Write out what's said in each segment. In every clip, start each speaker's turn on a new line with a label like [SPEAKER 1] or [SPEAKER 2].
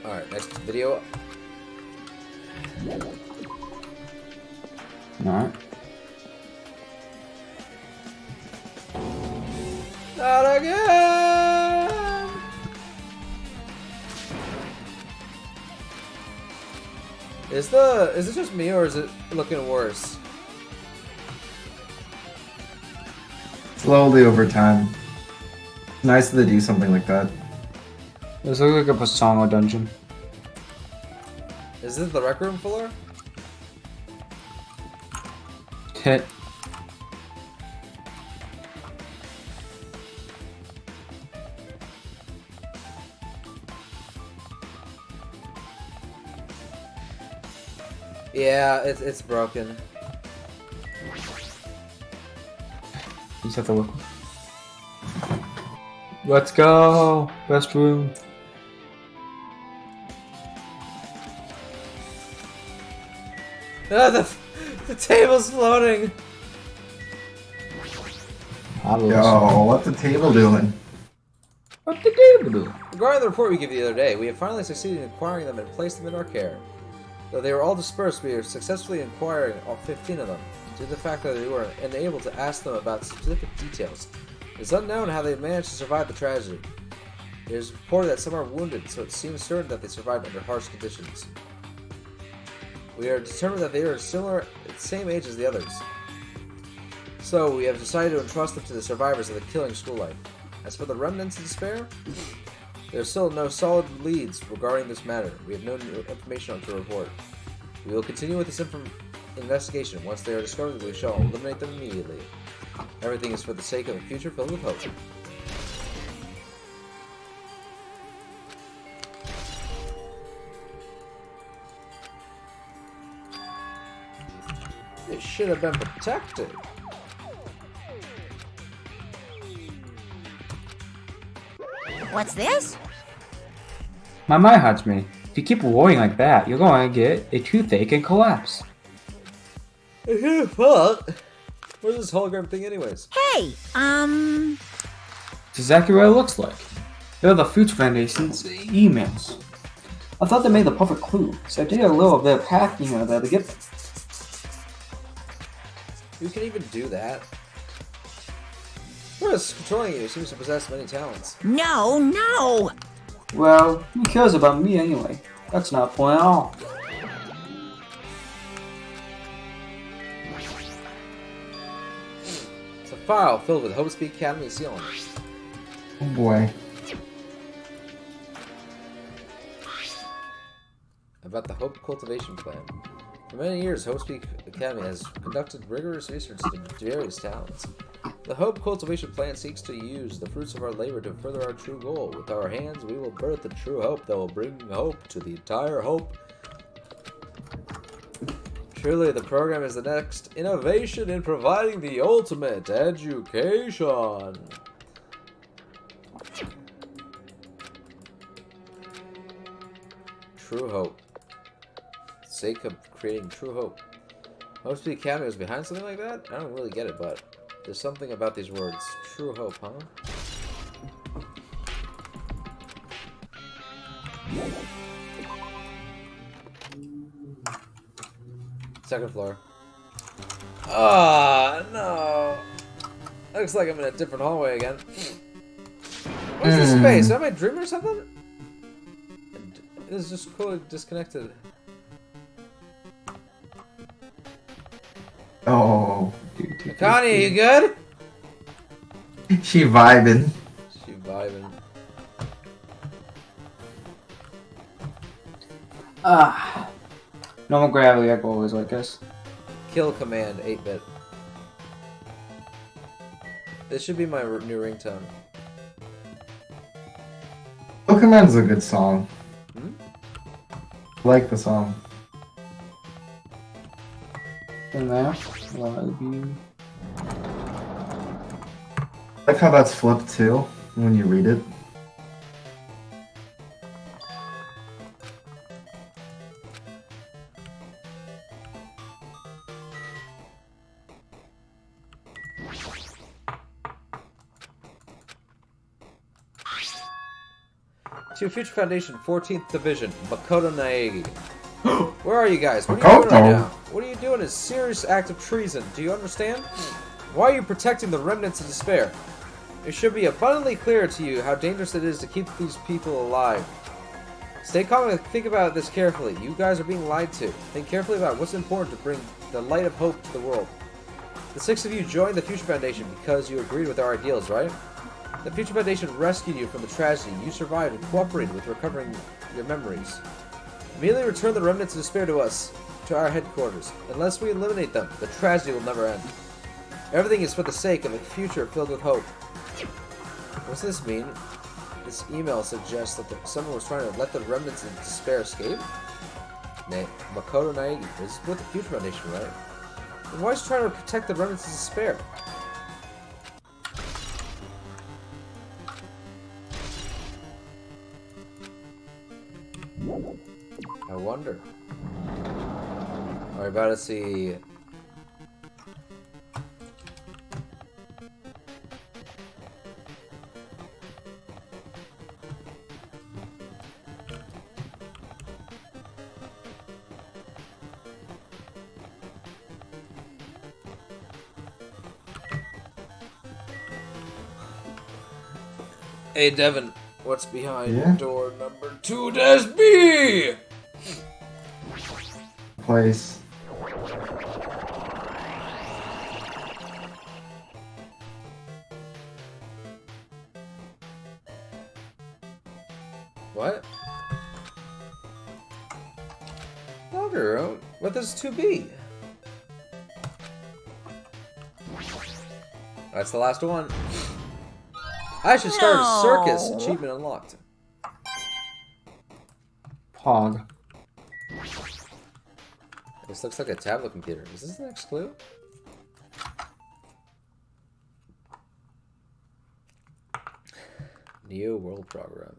[SPEAKER 1] Alright, next video.
[SPEAKER 2] Alright.
[SPEAKER 1] Not again! Is it just me or is it looking worse?
[SPEAKER 3] Slowly over time. It's nice that they do something like that.
[SPEAKER 2] This looks like a Pasongo dungeon.
[SPEAKER 1] Is this the rec room floor?
[SPEAKER 2] Hit.
[SPEAKER 1] Yeah, it's broken.
[SPEAKER 2] You just have to look. Let's go! Best room.
[SPEAKER 1] Ah, the table's floating!
[SPEAKER 3] Yo, what's the table doing?
[SPEAKER 2] What the table do?
[SPEAKER 1] Regarding the report we gave you the other day, we have finally succeeded in acquiring them and placed them in our care. Though they were all dispersed, we are successfully acquiring all 15 of them, due to the fact that we were unable to ask them about specific details. It is unknown how they managed to survive the tragedy. It is reported that some are wounded, so it seems certain that they survived under harsh conditions. We are determined that they are similar, same age as the others. So we have decided to entrust them to the survivors of the killing school life. As for the remnants of despair, there are still no solid leads regarding this matter. We have no new information to report. We will continue with this investigation. Once they are discovered, we shall eliminate them immediately. Everything is for the sake of a future filled with hope. It should have been protected.
[SPEAKER 4] What's this?
[SPEAKER 2] My mind haunts me. If you keep rolling like that, you're going to get a toothache and collapse.
[SPEAKER 1] What? Where's this hologram thing anyways?
[SPEAKER 4] Hey,
[SPEAKER 2] It's exactly what it looks like. They're the Fruits Foundation's emails. I thought they made the perfect clue, so I did a little bit of hacking out there to get them.
[SPEAKER 1] You can even do that. Whoever's controlling you seems to possess many talents.
[SPEAKER 4] no!
[SPEAKER 2] Well, who cares about me anyway? That's not the point at all.
[SPEAKER 1] It's a file filled with Hope Speak Academy sealing.
[SPEAKER 3] Oh boy.
[SPEAKER 1] About the Hope Cultivation Plan. For many years, Hope Speak Academy has conducted rigorous research into various talents. The Hope Cultivation Plan seeks to use the fruits of our labor to further our true goal. With our hands, we will birth the true hope that will bring hope to the entire hope. Truly, the program is the next innovation in providing the ultimate education. True hope. Sake of creating true hope. Hope Speak Academy was behind something like that? I don't really get it, but there's something about these words. True hope, huh? Second floor. Ah, no. Looks like I'm in a different hallway again. What's this space? Am I dreaming or something? This is just clearly disconnected.
[SPEAKER 3] Oh.
[SPEAKER 1] Connie, are you good?
[SPEAKER 3] She vibing.
[SPEAKER 1] She vibing.
[SPEAKER 2] Normal gravity, like always, I guess.
[SPEAKER 1] Kill command, 8-bit. This should be my new ringtone.
[SPEAKER 3] Pokemon is a good song.
[SPEAKER 1] Hmm?
[SPEAKER 3] I like the song.
[SPEAKER 2] And there. Love you.
[SPEAKER 3] I like how that's flipped too when you read it.
[SPEAKER 1] To Future Foundation 14th Division, Makoto Naegi. Where are you guys? What are you doing right now? What are you doing is serious act of treason. Do you understand? Why are you protecting the remnants of despair? It should be abundantly clear to you how dangerous it is to keep these people alive. Stay calm and think about this carefully. You guys are being lied to. Think carefully about what's important to bring the light of hope to the world. The 6 of you joined the Future Foundation because you agreed with our ideals, right? The Future Foundation rescued you from the tragedy. You survived and cooperated with recovering your memories. Immediately return the remnants of despair to us, to our headquarters. Unless we eliminate them, the tragedy will never end. Everything is for the sake of a future filled with hope. What's this mean? This email suggests that someone was trying to let the remnants of despair escape? Makoto Naegi. This is with the Future Foundation, right? Then why is he trying to protect the remnants of despair? I wonder. Are we about to see... Hey Devin, what's behind door number 2-B?
[SPEAKER 3] Place.
[SPEAKER 1] What? Longer, what does 2B? That's the last one. I should start a circus. Achievement unlocked.
[SPEAKER 2] Pog.
[SPEAKER 1] This looks like a tablet computer. Is this the next clue? Neo World Program.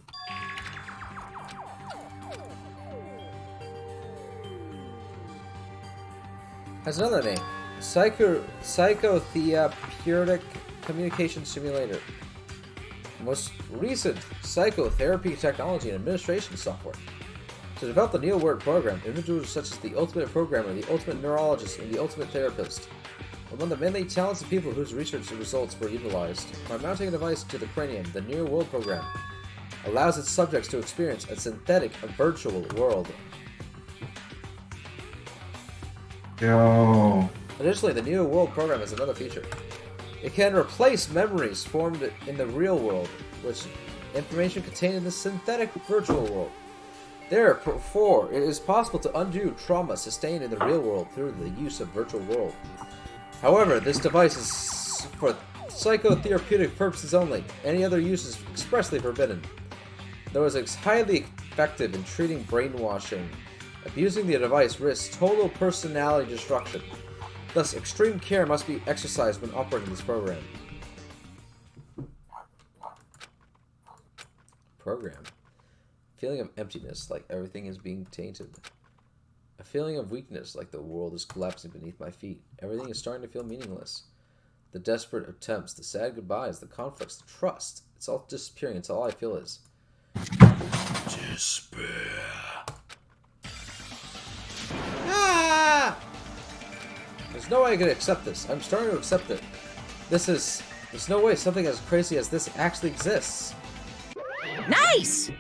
[SPEAKER 1] Has another name. Psychotherapeutic Communication Simulator. Most recent psychotherapy technology and administration software. To develop the Neo World program, individuals such as the Ultimate Programmer, the Ultimate Neurologist, and the Ultimate Therapist were among the many talented people whose research results were utilized. By mounting a device to the cranium, the Neo World program allows its subjects to experience a synthetic, virtual world.
[SPEAKER 3] Yo.
[SPEAKER 1] Additionally, the Neo World program has another feature. It can replace memories formed in the real world, which information contained in the synthetic virtual world. Therefore, it is possible to undo trauma sustained in the real world through the use of virtual world. However, this device is for psychotherapeutic purposes only. Any other use is expressly forbidden. Though it is highly effective in treating brainwashing, abusing the device risks total personality destruction. Thus, extreme care must be exercised when operating this program. Feeling of emptiness, like everything is being tainted. A feeling of weakness, like the world is collapsing beneath my feet. Everything is starting to feel meaningless. The desperate attempts, the sad goodbyes, the conflicts, the trust. It's all disappearing until all I feel is... despair. Ah! There's no way I can accept this. I'm starting to accept it. There's no way something as crazy as this actually exists.
[SPEAKER 4] Nice!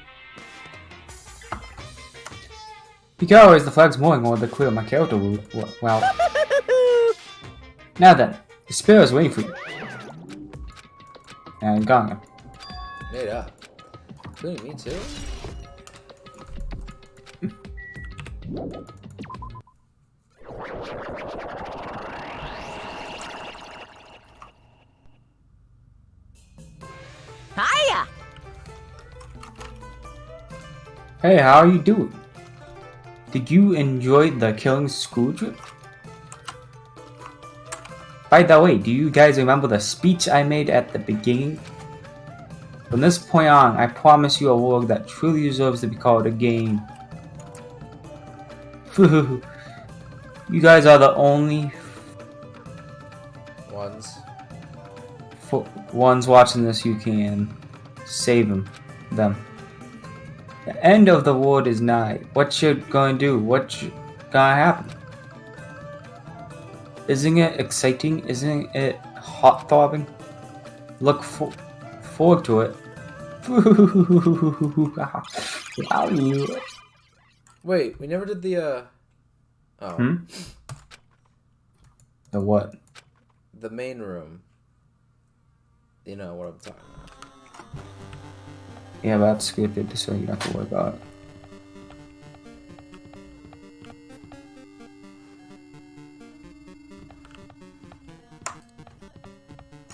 [SPEAKER 2] Picaro is the flag's mooring or the clue of my character well. Now then, despair is waiting for you. And Ganga.
[SPEAKER 1] Made up. Including me too?
[SPEAKER 4] Hiya!
[SPEAKER 2] Hey, how are you doing? Did you enjoy the Killing School trip? By the way, do you guys remember the speech I made at the beginning? From this point on, I promise you a world that truly deserves to be called a game. You guys are the only
[SPEAKER 1] ones
[SPEAKER 2] watching this. You can save them. The end of the world is nigh. What you gonna do? What gonna happen? Isn't it exciting? Isn't it hot-throbbing? Look forward to it. Wow.
[SPEAKER 1] Wait, we never did the oh,
[SPEAKER 2] Hmm? The what?
[SPEAKER 1] the main room. You know what I'm talking about.
[SPEAKER 2] Yeah, but that's scripted, so you don't have to worry about it.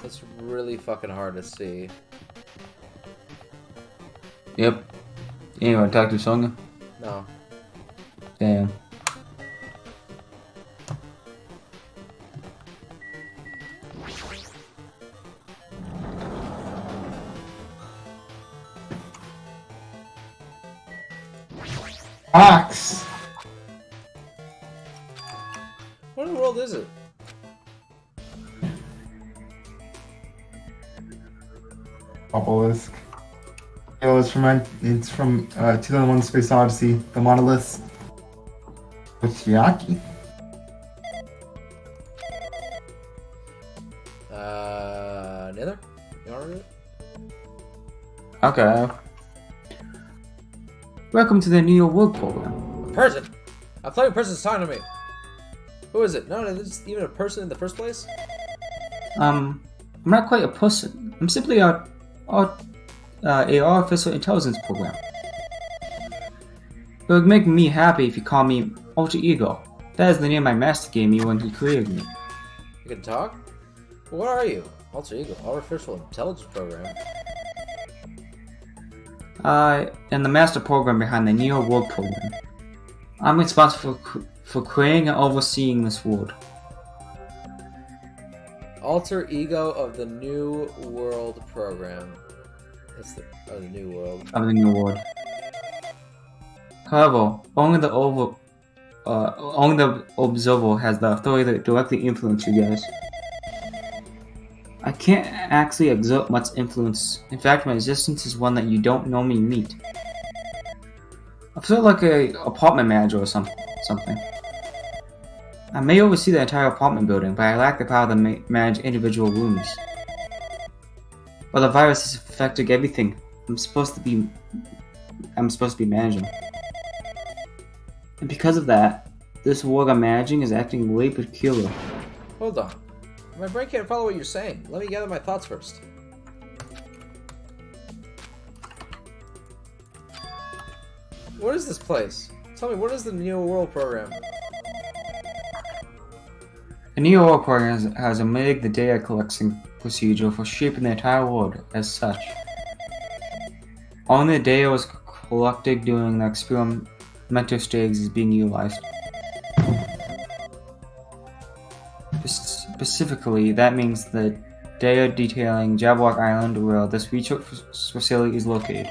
[SPEAKER 1] It's really fucking hard to see.
[SPEAKER 2] Yep. You wanna talk to Sonya?
[SPEAKER 1] No.
[SPEAKER 2] Damn.
[SPEAKER 3] Ox!
[SPEAKER 1] What in the world is it?
[SPEAKER 3] Obelisk. Oh, it's from 2001 Space Odyssey, the monoliths. Yaki.
[SPEAKER 1] Neither? You wanna read it?
[SPEAKER 2] Okay. Welcome to the Neo World Program.
[SPEAKER 1] A person! A flying person's talking to me! Who is it? No, this is even a person in the first place?
[SPEAKER 2] I'm not quite a person. I'm simply a artificial intelligence program. It would make me happy if you call me Alter Ego. That is the name my master gave me when he created me.
[SPEAKER 1] You can talk? Well, what are you? Alter Ego, Artificial Intelligence Program.
[SPEAKER 2] I am the master program behind the Neo World Program. I'm responsible for creating and overseeing this world.
[SPEAKER 1] Alter Ego of the New World Program. That's the New World.
[SPEAKER 2] Of the New World. However, only the observer has the authority to directly influence you guys. I can't actually exert much influence. In fact, my existence is one that you don't normally meet. I feel like an apartment manager or something. I may oversee the entire apartment building, but I lack the power to manage individual rooms. But the virus is affecting everything I'm supposed to be managing. And because of that, this world I'm managing is acting way peculiar.
[SPEAKER 1] Hold on. My brain can't follow what you're saying. Let me gather my thoughts first. What is this place? Tell me, what is the Neo World Program?
[SPEAKER 2] The Neo World Program has omitted the data collection procedure for shaping the entire world as such. Only the data was collected during the experimental stage is being utilized. Specifically, that means the data detailing Jablock Island, where this research facility is located.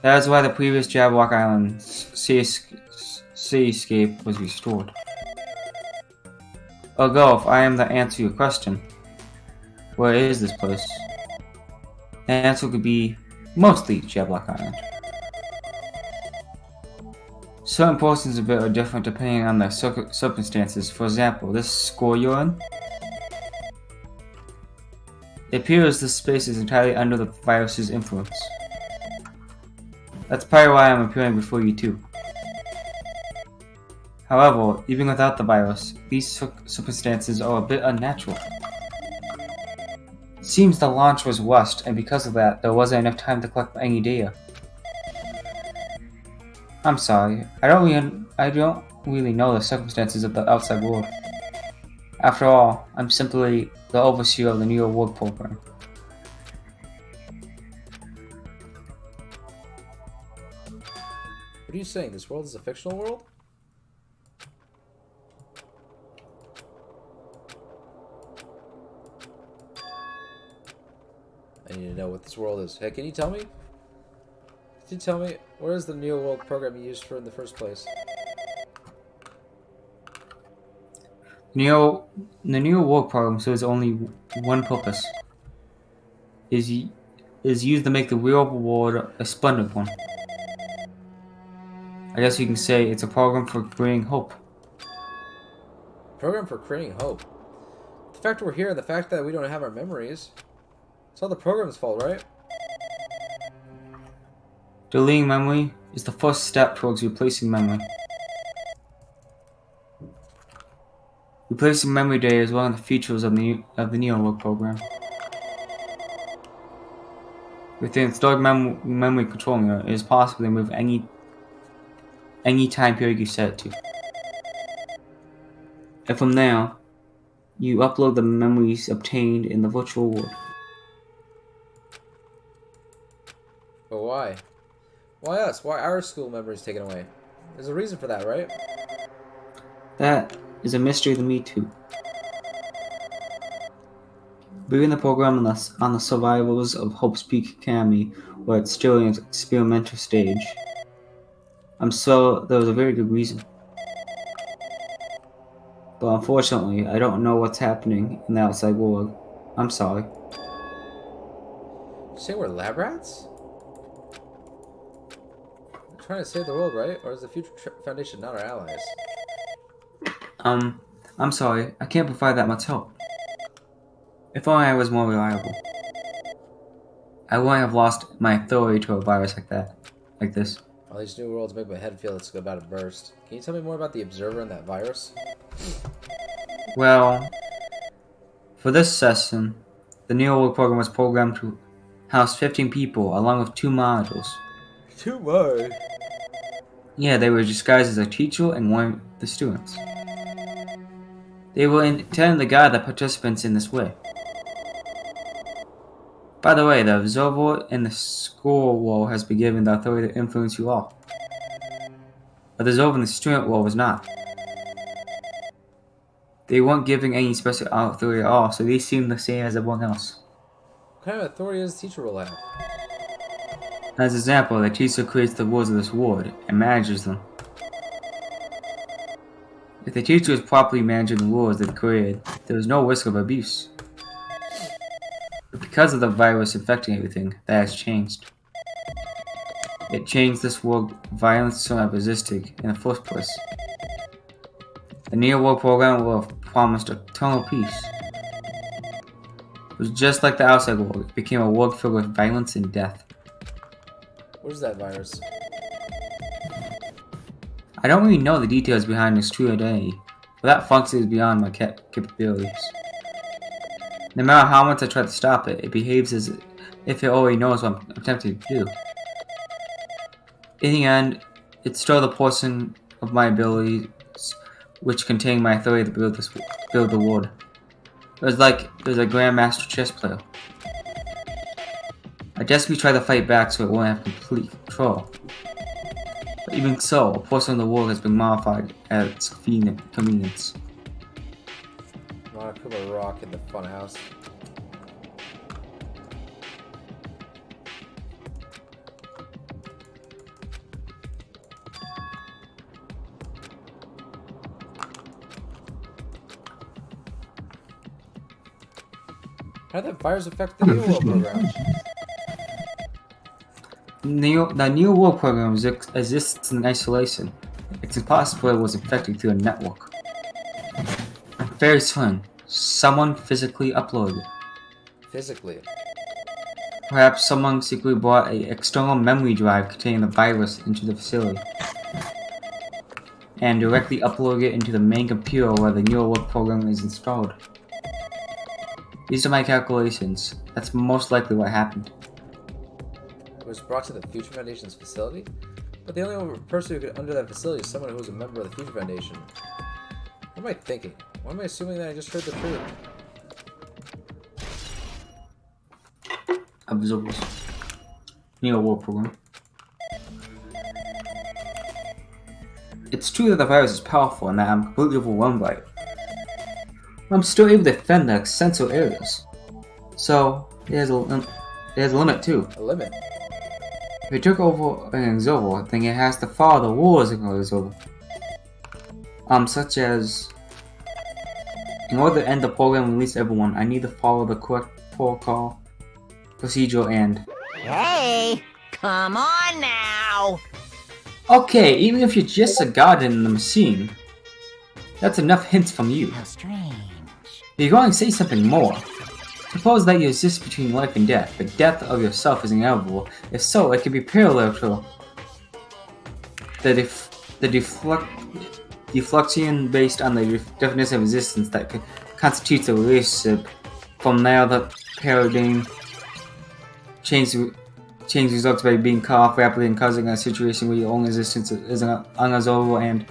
[SPEAKER 2] That is why the previous Jablock Island cityscape was restored. Although, if I am to answer your question, where is this place? The answer could be mostly Jablock Island. Certain portions of it are different depending on the circumstances. For example, this score you're in. It appears this space is entirely under the virus's influence. That's probably why I'm appearing before you too. However, even without the virus, these circumstances are a bit unnatural. It seems the launch was rushed, and because of that, there wasn't enough time to collect any data. I'm sorry, I don't really know the circumstances of the outside world. After all, I'm simply the overseer of the Neo World Program.
[SPEAKER 1] What are you saying? This world is a fictional world? I need to know what this world is. Hey, can you tell me? Can you tell me, what is the Neo World Program you used for in the first place?
[SPEAKER 2] The Neo World Program serves only one purpose. Is is used to make the real world a splendid one. I guess you can say it's a program for creating hope.
[SPEAKER 1] Program for creating hope. The fact we're here and the fact that we don't have our memories. It's all the program's fault, right?
[SPEAKER 2] Deleting memory is the first step towards replacing memory. Replacing memory data is one of the features of the NeoWorld program. With the installed memory control unit, it is possible to remove any time period you set it to. And from there, you upload the memories obtained in the virtual world.
[SPEAKER 1] But why? Why us? Why our school memories taken away? There's a reason for that, right?
[SPEAKER 2] That is a mystery to me too. Viewing the program on the survivors of Hope's Peak Academy, where it's still in its experimental stage, I'm sure there was a very good reason. But unfortunately, I don't know what's happening in the outside world. I'm sorry.
[SPEAKER 1] You say we're lab rats? We're trying to save the world, right? Or is the Future Foundation not our allies?
[SPEAKER 2] I'm sorry. I can't provide that much help. If only I was more reliable. I wouldn't have lost my authority to a virus like this.
[SPEAKER 1] All these new worlds make my head feel it's about to burst. Can you tell me more about the Observer and that virus?
[SPEAKER 2] Well, for this session, the NeoWorld program was programmed to house 15 people along with 2 modules.
[SPEAKER 1] Too much.
[SPEAKER 2] Yeah, they were disguised as a teacher and one of the students. They were intended to guide the participants in this way. By the way, the observer in the school world has been given the authority to influence you all. But the observer in the student world was not. They weren't given any special authority at all, so they seemed the same as everyone else.
[SPEAKER 1] What kind of authority does the teacher will have?
[SPEAKER 2] As an example, the teacher creates the rules of this world and manages them. If the teacher is properly managing the rules they've created, there is no risk of abuse. But because of the virus infecting everything, that has changed. It changed this world violence so not existed in the first place. The NeoWorld program will have promised eternal peace. It was just like the outside world, it became a world filled with violence and death.
[SPEAKER 1] What is that virus?
[SPEAKER 2] I don't really know the details behind its true identity, but that function is beyond my capabilities. No matter how much I try to stop it, it behaves as if it already knows what I'm attempting to do. In the end, it's still the portion of my abilities which contain my authority to build the world. It was like it was a grandmaster chess player. I desperately tried to fight back so it wouldn't have complete control. But even so, a portion of the world has been modified at its convenience.
[SPEAKER 1] I want to put a rock in the funhouse. How did that virus affect the New World program?
[SPEAKER 2] The NeoWorld program exists in isolation. It's impossible it was infected through a network. I'm very certain someone physically uploaded it.
[SPEAKER 1] Physically.
[SPEAKER 2] Perhaps someone secretly brought an external memory drive containing the virus into the facility and directly uploaded it into the main computer where the NeoWorld program is installed. These are my calculations. That's most likely what happened.
[SPEAKER 1] It was brought to the Future Foundation's facility? But the only person who could enter that facility is someone who was a member of the Future Foundation. What am I thinking? Why am I assuming that I just heard the truth?
[SPEAKER 2] Observers. NeoWorld program. It's true that the virus is powerful and that I'm completely overwhelmed by it. I'm still able to defend the essential areas. So, it has a limit too.
[SPEAKER 1] A limit?
[SPEAKER 2] If it took over an observer, then it has to follow the rules of an observer. Such as, in order to end the program and release everyone, I need to follow the correct protocol procedural and...
[SPEAKER 4] Hey, come on now.
[SPEAKER 2] Okay, even if you're just a god in the machine, that's enough hints from you.
[SPEAKER 4] How strange.
[SPEAKER 2] You're going to say something more. Suppose that you exist between life and death, but death of yourself is inevitable. If so, it can be parallel to the deflection based on the definition of existence that constitutes a relationship. From now, the paradigm change results by being cut off rapidly and causing a situation where your own existence is unresolvable and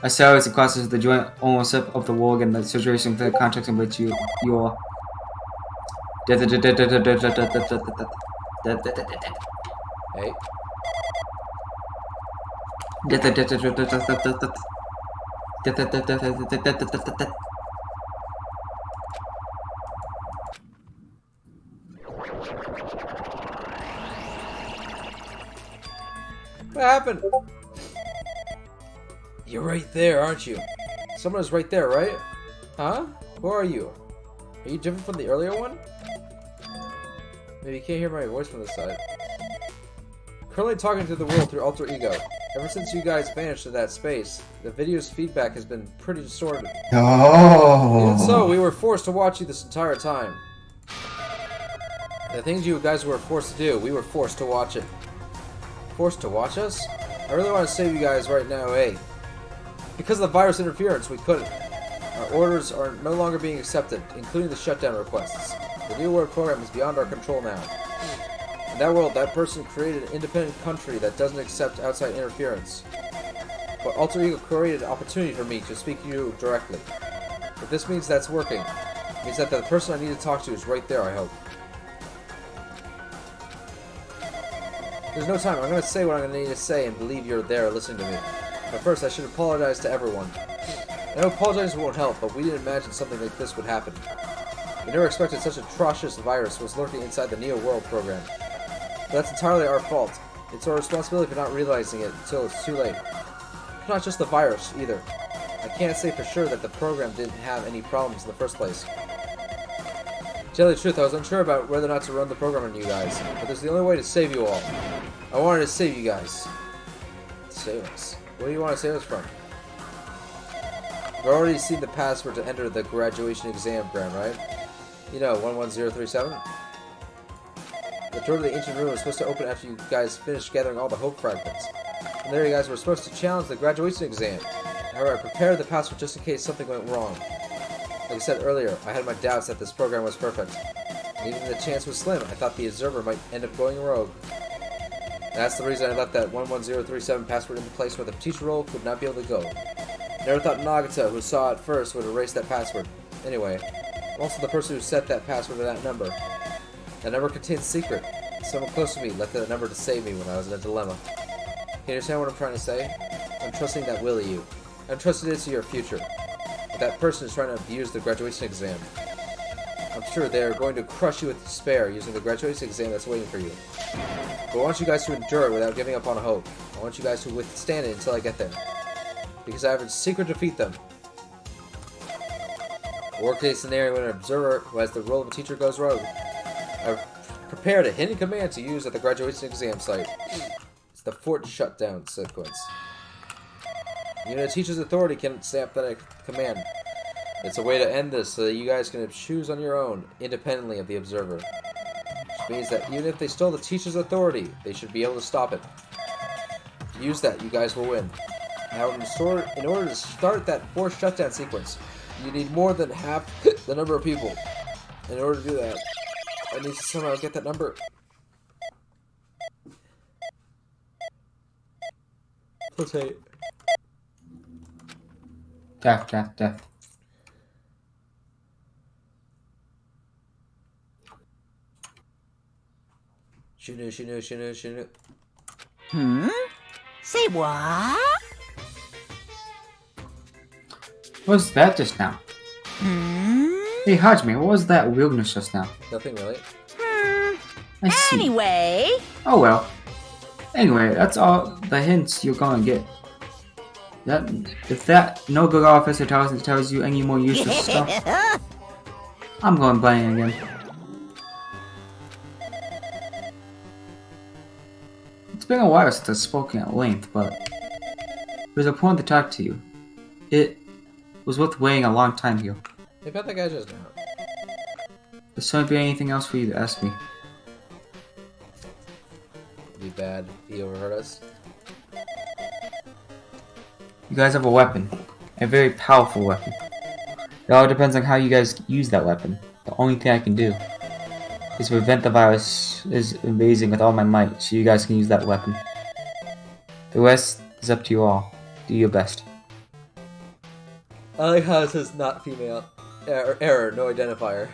[SPEAKER 2] accelerates the process of the joint ownership of the world and the situation for the context in which you are.
[SPEAKER 1] Hey. What happened? You're right there, aren't you? Someone is right there, right? Huh? Who are you? Are you different from the earlier one? Maybe you can't hear my voice from this side. Currently talking to the world through alter ego. Ever since you guys vanished in that space, the video's feedback has been pretty distorted.
[SPEAKER 3] Oh.
[SPEAKER 1] Even so, we were forced to watch you this entire time. The things you guys were forced to do, we were forced to watch it. Forced to watch us? I really want to save you guys right now, hey. Because of the virus interference, we couldn't. Our orders are no longer being accepted, including the shutdown requests. The New World program is beyond our control now. In that world, that person created an independent country that doesn't accept outside interference. But Alter Ego created an opportunity for me to speak to you directly. If this means that's working, it means that the person I need to talk to is right there, I hope. There's no time. I'm going to say what I'm going to need to say and believe you're there listening to me. But first, I should apologize to everyone. I know apologizing won't help, but we didn't imagine something like this would happen. We never expected such a atrocious virus was lurking inside the Neo World program. But that's entirely our fault. It's our responsibility for not realizing it until it's too late. It's not just the virus, either. I can't say for sure that the program didn't have any problems in the first place. To tell you the truth, I was unsure about whether or not to run the program on you guys, but there's the only way to save you all. I wanted to save you guys. Save us? Where do you want to save us from? You've already seen the password to enter the graduation exam, right? You know, 11037? The door to the ancient room was supposed to open after you guys finished gathering all the hope fragments. And there you guys were supposed to challenge the graduation exam. However, I prepared the password just in case something went wrong. Like I said earlier, I had my doubts that this program was perfect. And even the chance was slim, I thought the observer might end up going rogue. And that's the reason I left that 11037 password in the place where the teacher role would not be able to go. Never thought Nagata, who saw it first, would erase that password. Anyway, I'm also the person who set that password to that number. That number contains a secret. Someone close to me left that number to save me when I was in a dilemma. Can you understand what I'm trying to say? I'm trusting that will of you. I'm trusting it to your future. But that person is trying to abuse the graduation exam. I'm sure they are going to crush you with despair using the graduation exam that's waiting for you. But I want you guys to endure it without giving up on hope. I want you guys to withstand it until I get there. Because I have a secret to defeat them. Worst case scenario, when an observer who has the role of a teacher goes rogue, I've prepared a hidden command to use at the graduation exam site. It's the fort shutdown sequence. Even a teacher's authority can stamp that command. It's a way to end this so that you guys can choose on your own, independently of the observer. Which means that even if they stole the teacher's authority, they should be able to stop it. If you use that, you guys will win. Now, in order to start that forced shutdown sequence, you need more than half the number of people. In order to do that, I need to somehow get that number. Plus 8.
[SPEAKER 2] Death.
[SPEAKER 1] Shinu.
[SPEAKER 4] Say what?
[SPEAKER 2] What was that just now? Hey, Hajime, what was that weirdness just now?
[SPEAKER 1] Nothing really.
[SPEAKER 2] I see.
[SPEAKER 4] Anyway.
[SPEAKER 2] Oh well. Anyway, that's all the hints you're gonna get. If that no good officer tells you any more useless stuff, I'm going playing again. It's been a while since I've spoken at length, but there's a point to talk to you. It was worth waiting a long time here.
[SPEAKER 1] They bet that guy just now.
[SPEAKER 2] There's not be anything else for you to ask me.
[SPEAKER 1] It'd be bad if he overheard us.
[SPEAKER 2] You guys have a weapon. A very powerful weapon. It all depends on how you guys use that weapon. The only thing I can do is prevent the virus is invading with all my might, so you guys can use that weapon. The rest is up to you all. Do your best.
[SPEAKER 1] I like how it says not female. Error, no identifier.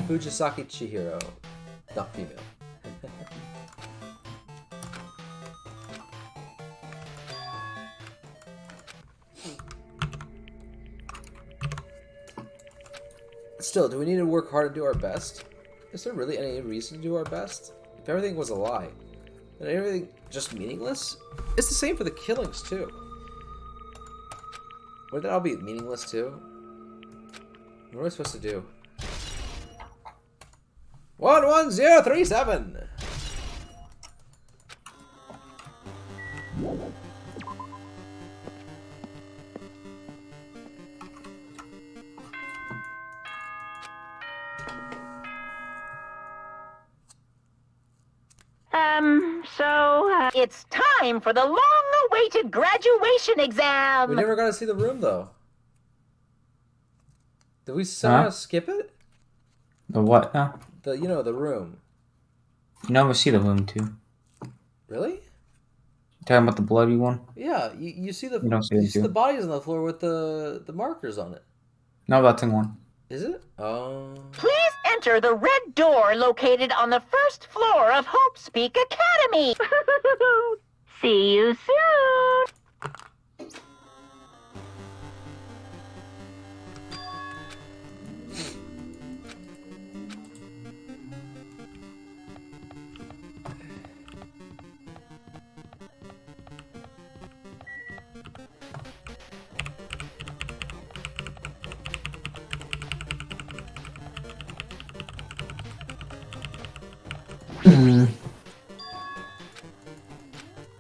[SPEAKER 1] Fujisaki Chihiro. Not female. Still, do we need to work hard and do our best? Is there really any reason to do our best? If everything was a lie, then everything just meaningless? It's the same for the killings, too. Would that all be meaningless, too? What am I supposed to do? 11037!
[SPEAKER 4] It's time for the long-awaited graduation exam!
[SPEAKER 1] We never got to see the room, though. Did we somehow skip it?
[SPEAKER 2] The what now?
[SPEAKER 1] The the room.
[SPEAKER 2] You never see the room too.
[SPEAKER 1] Really?
[SPEAKER 2] Talking about the bloody one?
[SPEAKER 1] Yeah, you see the
[SPEAKER 2] You don't see it
[SPEAKER 1] see
[SPEAKER 2] too.
[SPEAKER 1] the bodies on the floor with the markers on it.
[SPEAKER 2] No, that's in one.
[SPEAKER 1] Is it? Oh.
[SPEAKER 4] Please enter the red door located on the first floor of Hope Speak Academy. See you soon.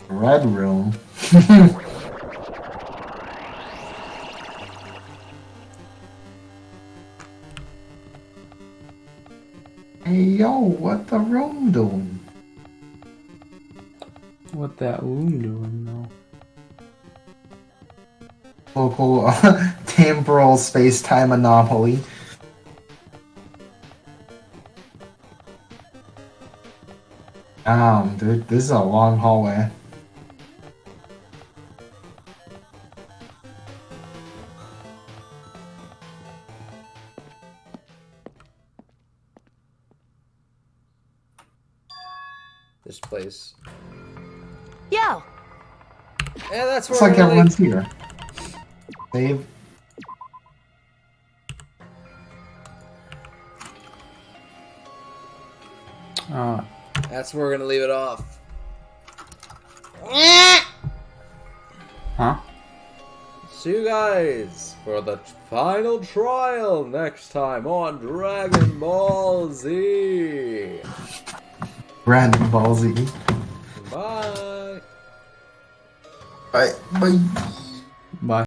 [SPEAKER 3] Red room. Hey yo, what the room doing?
[SPEAKER 2] What that room doing though?
[SPEAKER 3] Local temporal space-time anomaly. Dude, this is a long hallway.
[SPEAKER 1] This place.
[SPEAKER 4] Yo,
[SPEAKER 1] Yeah, that's where
[SPEAKER 3] It's like
[SPEAKER 1] we're,
[SPEAKER 3] everyone's here. Save.
[SPEAKER 1] That's where we're gonna leave it off.
[SPEAKER 2] Huh?
[SPEAKER 1] See you guys for the final trial next time on Dragon Ball Z.
[SPEAKER 3] Dragon Ball Z.
[SPEAKER 1] Bye.
[SPEAKER 3] Bye. Bye.